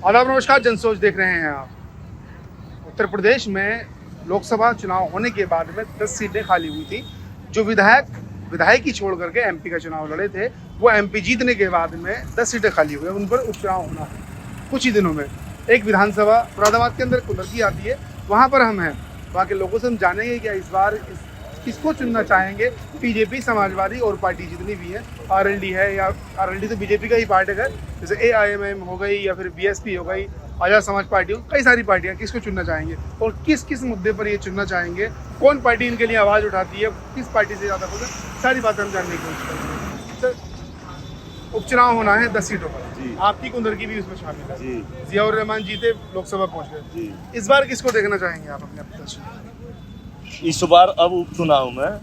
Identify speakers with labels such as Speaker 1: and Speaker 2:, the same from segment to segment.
Speaker 1: आदाब नमस्कार, जनसोच देख रहे हैं आप। उत्तर प्रदेश में लोकसभा चुनाव होने के बाद में 10 सीटें खाली हुई थी। जो विधायकी छोड़ करके एमपी का चुनाव लड़े थे, वो एमपी जीतने के बाद में 10 सीटें खाली हुई, उन पर उपचुनाव होना है कुछ ही दिनों में। एक विधानसभा मुरादाबाद के अंदर कुंदरकी आती है, वहाँ पर हम हैं। वहाँ के लोगों से हम जानेंगे कि इस बार किसको चुनना चाहेंगे। बीजेपी, समाजवादी और पार्टी जितनी भी है, आरएलडी है, या आरएलडी तो बीजेपी का ही पार्टी है, जैसे एआईएमआईएम हो गई या फिर बीएसपी हो गई, आजाद समाज पार्टी हो, कई सारी पार्टियां, किसको चुनना चाहेंगे और किस किस मुद्दे पर ये चुनना चाहेंगे, कौन पार्टी इनके लिए आवाज़ उठाती है, किस पार्टी से ज़्यादा पसंद, सारी बातें हम जानने की कोशिश करेंगे। सर, उपचुनाव होना है 10 सीटों पर, आपकी कुंदरकी भी उसमें शामिल है। जियाउर रहमान जीते, लोकसभा पहुँच गए। इस बार किसको देखना चाहेंगे आप अपने प्रत्याशी?
Speaker 2: इस बार अब उपचुनाव में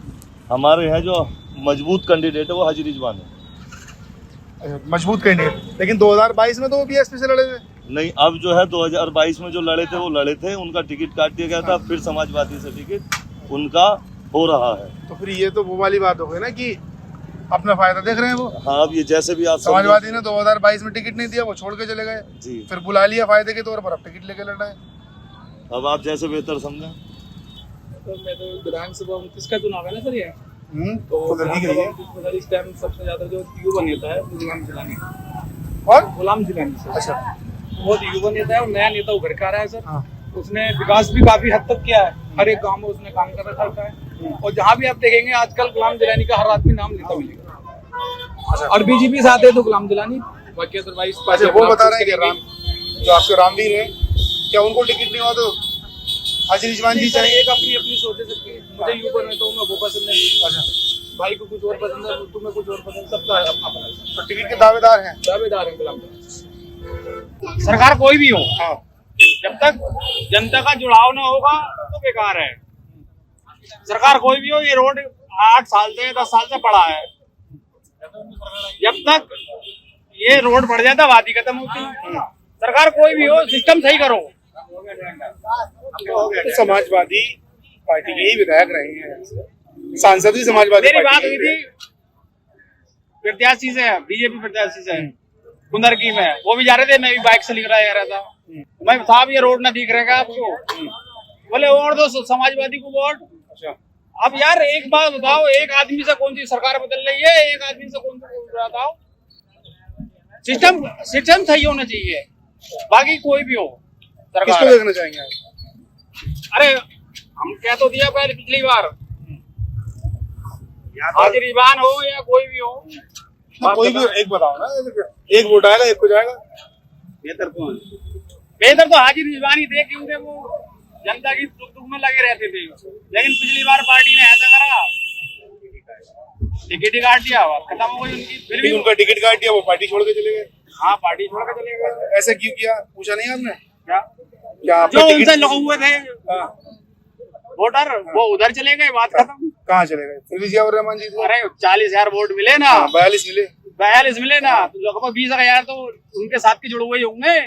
Speaker 2: हमारे यहाँ जो मजबूत कैंडिडेट है वो हाजी रिजवान है।
Speaker 1: मजबूत कैंडिडेट, लेकिन 2022 में तो वो बीएसपी से लड़े थे।
Speaker 2: नहीं, अब जो है 2022 में जो लड़े थे वो लड़े थे, उनका टिकट काट दिया गया था। फिर समाजवादी से टिकट उनका हो रहा है।
Speaker 1: तो फिर ये तो वो वाली बात हो गई ना कि अपना फायदा देख रहे हैं वो।
Speaker 2: हाँ, अब ये जैसे भी आप
Speaker 1: समाजवादी ने 2022 में टिकट नहीं दिया, वो छोड़ के चले गए
Speaker 2: जी,
Speaker 1: फिर बुला लिया फायदे के तौर पर, अब टिकट लेके लड़ रहे हैं।
Speaker 2: अब आप जैसे बेहतर समझें।
Speaker 3: तो मैं तो विधानसभा 29 का चुनाव है ना सर, ये तो इस टाइम सबसे ज्यादा जो युवा नेता है गुलाम जिलानी,
Speaker 1: और
Speaker 3: गुलाम जिलानी सर।
Speaker 1: अच्छा,
Speaker 3: बहुत युवा नेता है और नया नेता उभर के आ रहा है सर।
Speaker 1: हाँ।
Speaker 3: उसने विकास भी काफी हद तक किया है, हर एक गांव में उसने काम कर रखा है। और जहाँ भी आप देखेंगे आजकल गुलाम जिलानी का हर आदमी नाम लेता मिलेगा। और बीजेपी से आते हैं तो गुलाम जिलानी, बाकी अदरवाइज
Speaker 1: वो बता रहे हैं कि राम, जो आपके रामवीर है, क्या उनको टिकट नहीं हुआ तो हाजी रिजवान जी चाहिए?
Speaker 3: एक अपनी अपनी सोच है सबकी। मुझे युवा नेता हूँ, मैं वो पसंद है। अच्छा, भाई को कुछ और पसंद है, तुम्हें कुछ और पसंद, सबका है अपना अपना।
Speaker 1: तो टिकट के दावेदार हैं
Speaker 3: गुलाम सरकार कोई भी हो,
Speaker 1: हाँ,
Speaker 3: जब तक जनता का जुड़ाव ना होगा तो बेकार है। सरकार कोई भी हो, ये रोड 8 साल से 10 साल से पड़ा है। जब तक ये रोड बढ़ जाता वादी खत्म होती। सरकार कोई भी हो, सिस्टम सही करो।
Speaker 1: तो समाजवादी पार्टी के ही विधायक रहे हैं, सांसद भी समाजवादी।
Speaker 3: मेरी बात हुई थी प्रत्याशी से, बीजेपी प्रत्याशी से कुंदरकी में, वो भी जा रहे थे, मैं भी बाइक से निकला जा रहा था। मैं साहब ये रोड ना दिख रहेगा आपको? बोले और दो समाजवादी को वोट।
Speaker 1: अच्छा,
Speaker 3: अब यार एक बात बताओ, एक आदमी से कौन सी सरकार बदल रही है, एक आदमी से कौन सी बताओ? सिस्टम सही होना चाहिए, बाकी कोई भी हो।
Speaker 1: किसको देखना चाहेंगे आप?
Speaker 3: अरे हम कह तो दिया पहले पिछली बार, हाजी रिजवान हो या कोई भी हो,
Speaker 1: कोई भी एक बताओ ना, एक वोट आएगा, एक को जाएगा।
Speaker 3: बेहतर कौन? बेहतर तो हाजी रिजवान ही थे, क्योंकि वो जनता की दुख दुख में लगे रहते थे। लेकिन पिछली बार पार्टी ने ऐसा करा, टिकट ही काट दिया, खत्म हो गई उनकी। फिर भी
Speaker 1: उनका टिकट काट दिया, वो पार्टी छोड़ के चले गए।
Speaker 3: हाँ, पार्टी छोड़ के चले गए।
Speaker 1: ऐसा क्यों किया, पूछा नहीं आपने?
Speaker 3: क्या जो उनसे लोग हुए थे वोटर, वो उधर चले गए, बात खत्म।
Speaker 1: कहाँ चले गए? फिर भी जियाउर रहमान जी थे।
Speaker 3: अरे 40,000 वोट मिले ना,
Speaker 1: 42 मिले,
Speaker 3: 42 मिले ना, तो लगभग 20,000 तो उनके साथ के जुड़े हुए होंगे।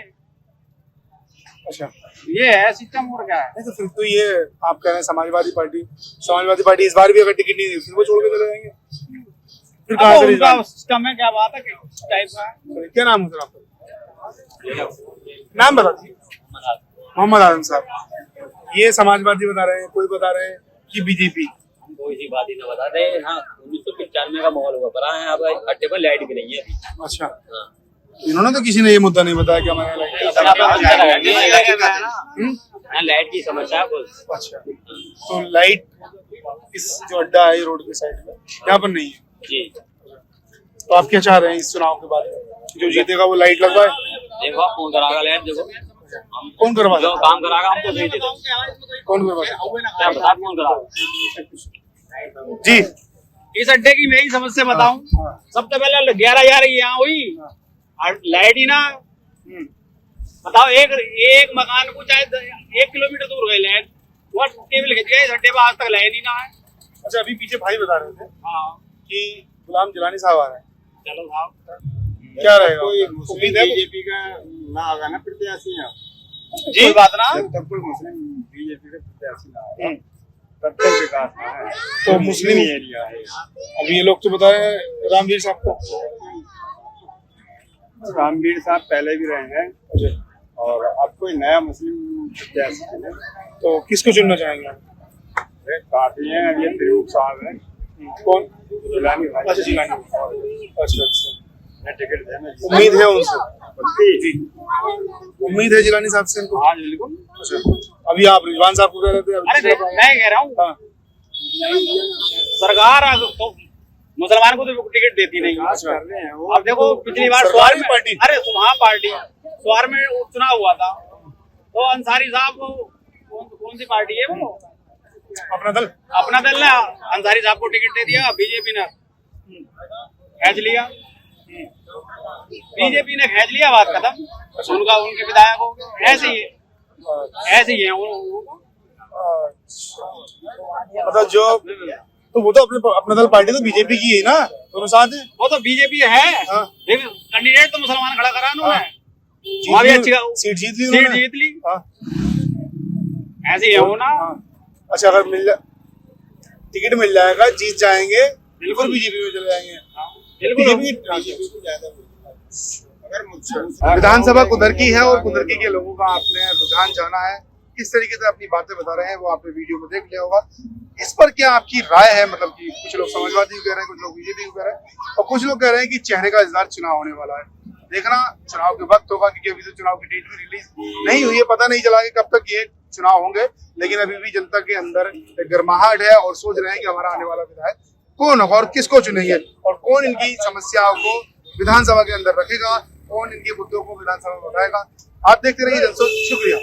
Speaker 1: अच्छा,
Speaker 3: ये है सिस्टम, और क्या है?
Speaker 1: नहीं तो फिर तो ये आप कह रहे हैं समाजवादी पार्टी इस बार भी अगर टिकट नहीं दी फिर वो छोड़ के चले जाएंगे। फिर कहाँ से
Speaker 3: उनका सिस्टम है, क्या बात है, टाइप का।
Speaker 1: क्या नाम है सर आपका? नाम बता दीजिए। मोहम्मद आजम साहब। ये समाजवादी बता रहे हैं, कोई बता रहे हैं कि बीजेपी।
Speaker 4: हम कोई सी बात ही न बता रहे। हाँ, 1995 का माहौल हुआ पड़ा है, अब अड्डे पर लाइट भी नहीं है अभी।
Speaker 1: अच्छा, इन्होंने तो किसी ने ये मुद्दा नहीं बताया कि हमारे
Speaker 4: लाइट की समस्या है बस।
Speaker 1: अच्छा, तो लाइट इस जो अड्डा है रोड के साइड में, यहाँ पर नहीं है
Speaker 4: जी।
Speaker 1: तो आप क्या चाह रहे हैं इस चुनाव के बाद, जो जीतेगा वो लाइट लगवाए?
Speaker 4: देखो कौन कराएगा लाइट, देखो
Speaker 1: कौन करवा,
Speaker 4: जो काम कराएगा हमको दे देते।
Speaker 1: कौन करवा
Speaker 4: क्या बता कौन कराएगा
Speaker 1: जी?
Speaker 3: इस अड्डे की मैं ही समस्या बताऊं। सबसे पहले 11,000 यहाँ हुई, लाइट ही ना। बताओ, एक मकान को चाहे 1 किलोमीटर दूर गए लाइट, वो केबल खिंच गए, इस अड्डे पर आज तक लाइट ही ना है।
Speaker 1: अच्छा, अभी पीछे भाई बता रहे थे
Speaker 3: हाँ
Speaker 1: कि गुलाम जिलानी साहब आ रहे हैं,
Speaker 3: चलो साहब,
Speaker 1: क्या रहेगा?
Speaker 5: कोई
Speaker 1: उम्मीद है
Speaker 5: बीजेपी का ना आगा ना प्रत्याशी है
Speaker 1: जी?
Speaker 3: कोई बात ना,
Speaker 5: जब तक कोई मुस्लिम बीजेपी का प्रत्याशी ना आएगा तब तक विकास ना है।
Speaker 1: तो मुस्लिम
Speaker 5: एरिया है।
Speaker 1: अब ये लोग तो बता रहे हैं रामवीर साहब को।
Speaker 5: रामवीर साहब पहले भी रहे हैं, और अब कोई नया मुस्लिम प्रत्याशी चुने।
Speaker 1: तो किसको चुनना चाहेंगे आप?
Speaker 5: काफी हैं, अब ये तिरुप साहब हैं।
Speaker 1: कौन?
Speaker 5: जिलानी भाई।
Speaker 1: अच्छा, जिलानी। अच्छा अच्छा,
Speaker 5: मैं टिकट देना
Speaker 1: उम्मीद है उनसे?
Speaker 5: जी।
Speaker 1: उम्मीद है जिलानी साहब से इनको?
Speaker 3: हाँ बिल्कुल।
Speaker 1: अच्छा, अभी आप रिजवान साहब को कह रहे थे,
Speaker 3: अरे मैं कह रहा हूँ
Speaker 1: हाँ।
Speaker 3: सरकार तो मुसलमान को तो टिकट देती नहीं।
Speaker 1: अच्छा।
Speaker 5: कर रहे हैं वो।
Speaker 3: अब देखो पिछली बार
Speaker 1: सरकारी
Speaker 3: स्वार में
Speaker 1: पार्टी?
Speaker 3: अरे वहाँ पार्टी स्वार में उपचुनाव हुआ था तो अंसारी साहब कौन सी पार्टी है वो?
Speaker 1: अपना दल।
Speaker 3: अपना दल ने अंसारी साहब को टिकट दे दिया, बीजेपी ने खींच लिया। बीजेपी ने खींच लिया, बात खत्म। उनका उनके विधायक हो गए। ऐसे ही है वो।
Speaker 1: मतलब जो, तो वो तो अपना दल पार्टी तो बीजेपी की है ना, दोनों साथ है।
Speaker 3: वो तो बीजेपी है
Speaker 1: हाँ।
Speaker 3: लेकिन कैंडिडेट तो मुसलमान खड़ा करा उन्होंने।
Speaker 1: हाँ।
Speaker 3: वहाँ भी अच्छी
Speaker 1: सीट जीत ली
Speaker 3: सीट
Speaker 1: उन्होंने।
Speaker 3: जीत ली।
Speaker 1: हाँ।
Speaker 3: ऐसे ही है वो ना।
Speaker 1: हाँ। अच्छा, अगर टिकट मिल जाएगा, जीत जाएंगे, बिल्कुल बीजेपी में चले जाएंगे।
Speaker 3: बिल्कुल।
Speaker 1: विधानसभा कुदरकी है और कुदरकी के लोगों का आपने रुझान जाना है, किस तरीके से अपनी बातें बता रहे हैं वो आपने वीडियो में देख लिया होगा। इस पर क्या आपकी राय है? मतलब कि कुछ लोग समाजवादी कह रहे हैं, कुछ लोग बीजेपी कह रहे हैं और कुछ लोग कह रहे हैं कि चेहरे का इजहार चुनाव होने वाला है। देखना चुनाव के वक्त होगा, क्योंकि अभी तो चुनाव की डेट भी रिलीज नहीं हुई है, पता नहीं चला कि कब तक ये चुनाव होंगे। लेकिन अभी भी जनता के अंदर एक गर्माहट है और सोच रहे हैं कि हमारा आने वाला विधायक कौन होगा और किसको चुनेंगे और कौन इनकी समस्याओं को विधानसभा के अंदर रखेगा, कौन इनके मुद्दों को विधानसभा में उठाएगा। आप देखते रहिए जनसोच। शुक्रिया।